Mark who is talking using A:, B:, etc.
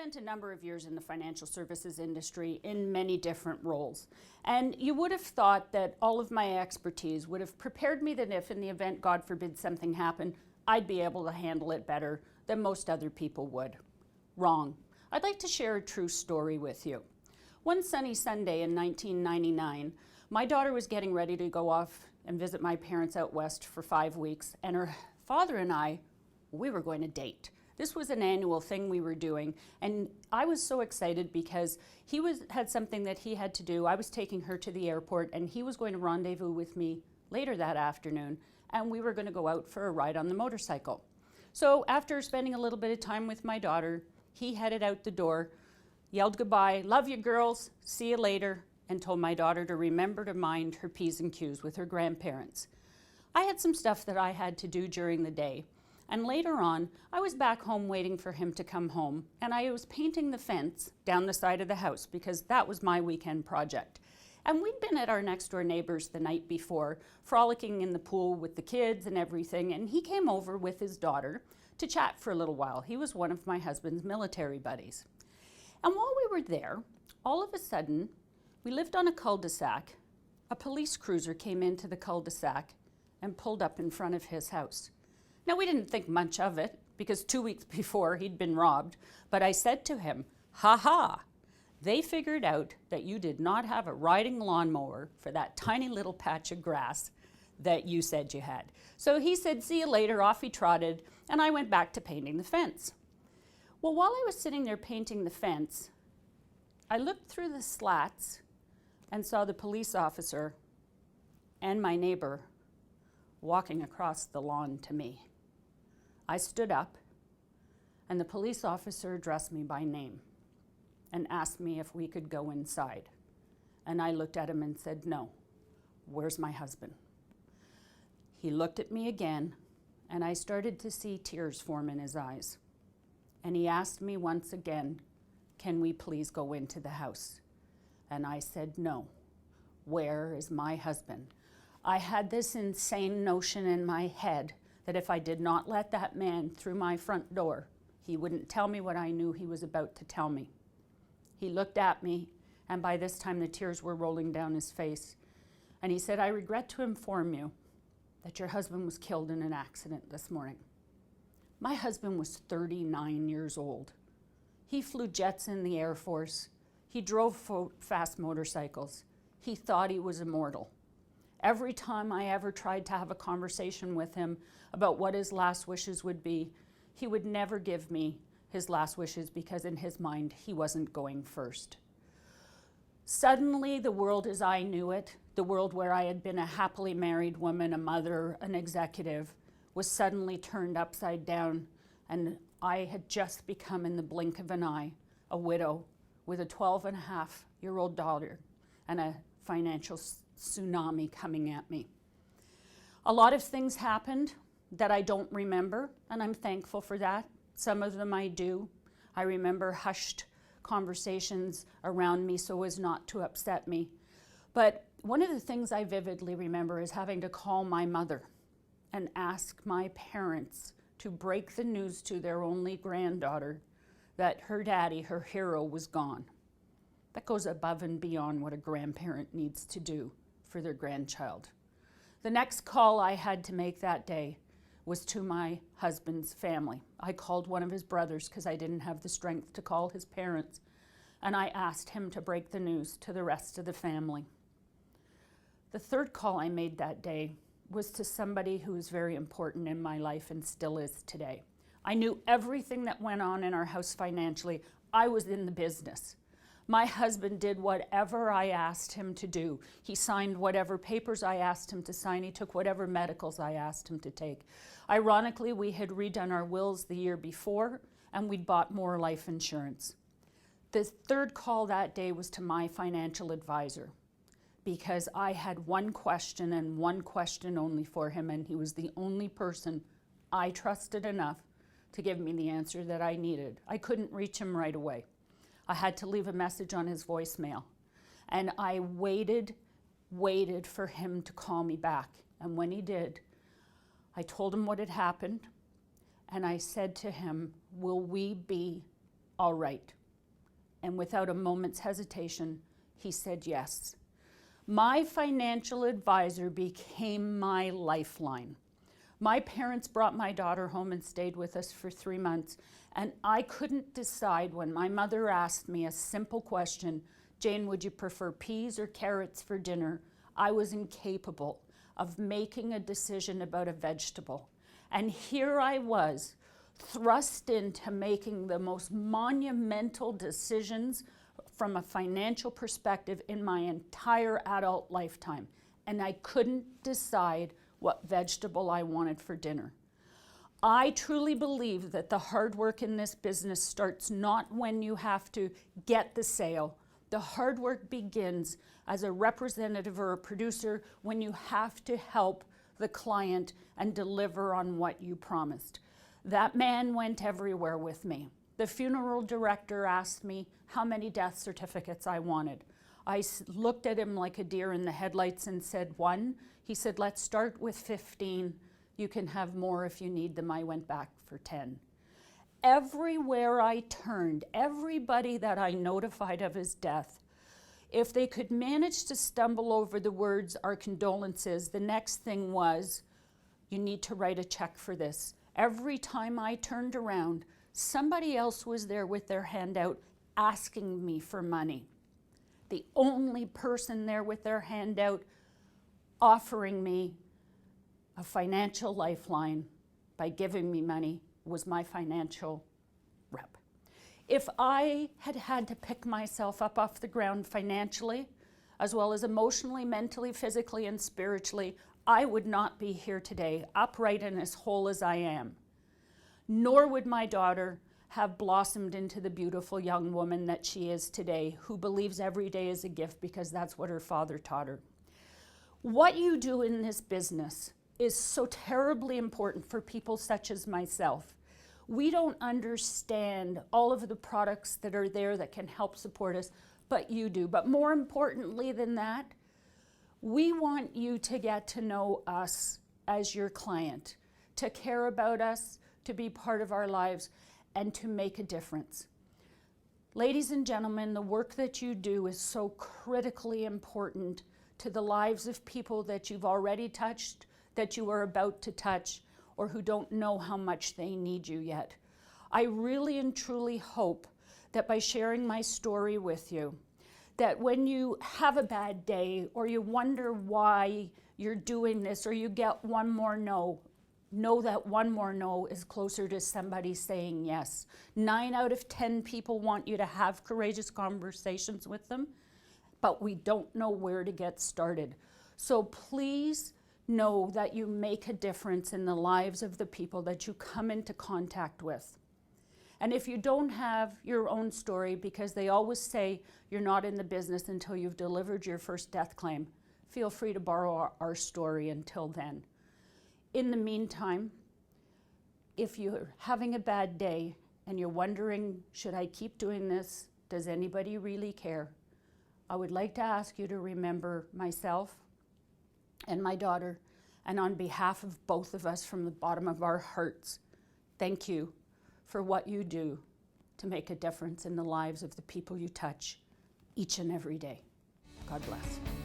A: spent a number of years in the financial services industry in many different roles. And you would have thought that all of my expertise would have prepared me that if in the event, God forbid, something happened, I'd be able to handle it better than most other people would. Wrong. I'd like to share a true story with you. One sunny Sunday in 1999, my daughter was getting ready to go off and visit my parents out west for 5 weeks, and her father and we were going to date. This was an annual thing we were doing, and I was so excited because he had something that he had to do. I was taking her to the airport, and he was going to rendezvous with me later that afternoon, and we were going to go out for a ride on the motorcycle. So after spending a little bit of time with my daughter, he headed out the door, yelled goodbye, "Love you girls, see you later," and told my daughter to remember to mind her P's and Q's with her grandparents. I had some stuff that I had to do during the day. And later on, I was back home waiting for him to come home, and I was painting the fence down the side of the house because that was my weekend project. And we'd been at our next door neighbors the night before, frolicking in the pool with the kids and everything, and he came over with his daughter to chat for a little while. He was one of my husband's military buddies. And while we were there, all of a sudden, we lived on a cul-de-sac. A police cruiser came into the cul-de-sac and pulled up in front of his house. Now, we didn't think much of it because 2 weeks before he'd been robbed, but I said to him, "Ha ha, they figured out that you did not have a riding lawnmower for that tiny little patch of grass that you said you had." So he said, "See you later," off he trotted, and I went back to painting the fence. Well, while I was sitting there painting the fence, I looked through the slats and saw the police officer and my neighbor walking across the lawn to me. I stood up, and the police officer addressed me by name and asked me if we could go inside. And I looked at him and said, "No, where's my husband?" He looked at me again, and I started to see tears form in his eyes. And he asked me once again, "Can we please go into the house?" And I said, "No, where is my husband?" I had this insane notion in my head that if I did not let that man through my front door, he wouldn't tell me what I knew he was about to tell me. He looked at me, and by this time the tears were rolling down his face. And he said, "I regret to inform you that your husband was killed in an accident this morning." My husband was 39 years old. He flew jets in the Air Force. He drove fast motorcycles. He thought he was immortal. Every time I ever tried to have a conversation with him about what his last wishes would be, he would never give me his last wishes because in his mind, he wasn't going first. Suddenly, the world as I knew it, the world where I had been a happily married woman, a mother, an executive, was suddenly turned upside down, and I had just become, in the blink of an eye, a widow with a 12-and-a-half-year-old daughter and a financial tsunami coming at me. A lot of things happened that I don't remember, and I'm thankful for that. Some of them I do. I remember hushed conversations around me so as not to upset me. But one of the things I vividly remember is having to call my mother and ask my parents to break the news to their only granddaughter that her daddy, her hero, was gone. That goes above and beyond what a grandparent needs to do for their grandchild. The next call I had to make that day was to my husband's family. I called one of his brothers because I didn't have the strength to call his parents, and I asked him to break the news to the rest of the family. The third call I made that day was to somebody who is very important in my life and still is today. I knew everything that went on in our house financially. I was in the business. My husband did whatever I asked him to do. He signed whatever papers I asked him to sign. He took whatever medicals I asked him to take. Ironically, we had redone our wills the year before, and we'd bought more life insurance. The third call that day was to my financial advisor because I had one question and one question only for him, and he was the only person I trusted enough to give me the answer that I needed. I couldn't reach him right away. I had to leave a message on his voicemail. And I waited for him to call me back. And when he did, I told him what had happened. And I said to him, "Will we be all right. And without a moment's hesitation, he said yes. My financial advisor became my lifeline. My parents brought my daughter home and stayed with us for 3 months, and I couldn't decide when my mother asked me a simple question, Jane, would you prefer peas or carrots for dinner? I was incapable of making a decision about a vegetable. And here I was, thrust into making the most monumental decisions from a financial perspective in my entire adult lifetime. And I couldn't decide what vegetable I wanted for dinner. I truly believe that the hard work in this business starts not when you have to get the sale. The hard work begins as a representative or a producer when you have to help the client and deliver on what you promised. That man went everywhere with me. The funeral director asked me how many death certificates I wanted. I looked at him like a deer in the headlights and said 1. He said, let's start with 15. You can have more if you need them. I went back for 10. Everywhere I turned, everybody that I notified of his death, if they could manage to stumble over the words, our condolences, the next thing was, you need to write a check for this. Every time I turned around, somebody else was there with their hand out asking me for money. The only person there with their hand out offering me a financial lifeline by giving me money was my financial rep. If I had had to pick myself up off the ground financially, as well as emotionally, mentally, physically, and spiritually, I would not be here today, upright and as whole as I am. Nor would my daughter have blossomed into the beautiful young woman that she is today, who believes every day is a gift because that's what her father taught her. What you do in this business is so terribly important for people such as myself. We don't understand all of the products that are there that can help support us, but you do. But more importantly than that, we want you to get to know us as your client, to care about us, to be part of our lives, and to make a difference. Ladies and gentlemen, the work that you do is so critically important to the lives of people that you've already touched, that you are about to touch, or who don't know how much they need you yet. I really and truly hope that by sharing my story with you, that when you have a bad day or you wonder why you're doing this or you get one more no, know that one more no is closer to somebody saying yes. 9 out of 10 people want you to have courageous conversations with them, but we don't know where to get started. So please know that you make a difference in the lives of the people that you come into contact with. And if you don't have your own story, because they always say you're not in the business until you've delivered your first death claim, feel free to borrow our story until then. In the meantime, if you're having a bad day and you're wondering, should I keep doing this? Does anybody really care? I would like to ask you to remember myself and my daughter, and on behalf of both of us from the bottom of our hearts, thank you for what you do to make a difference in the lives of the people you touch each and every day. God bless.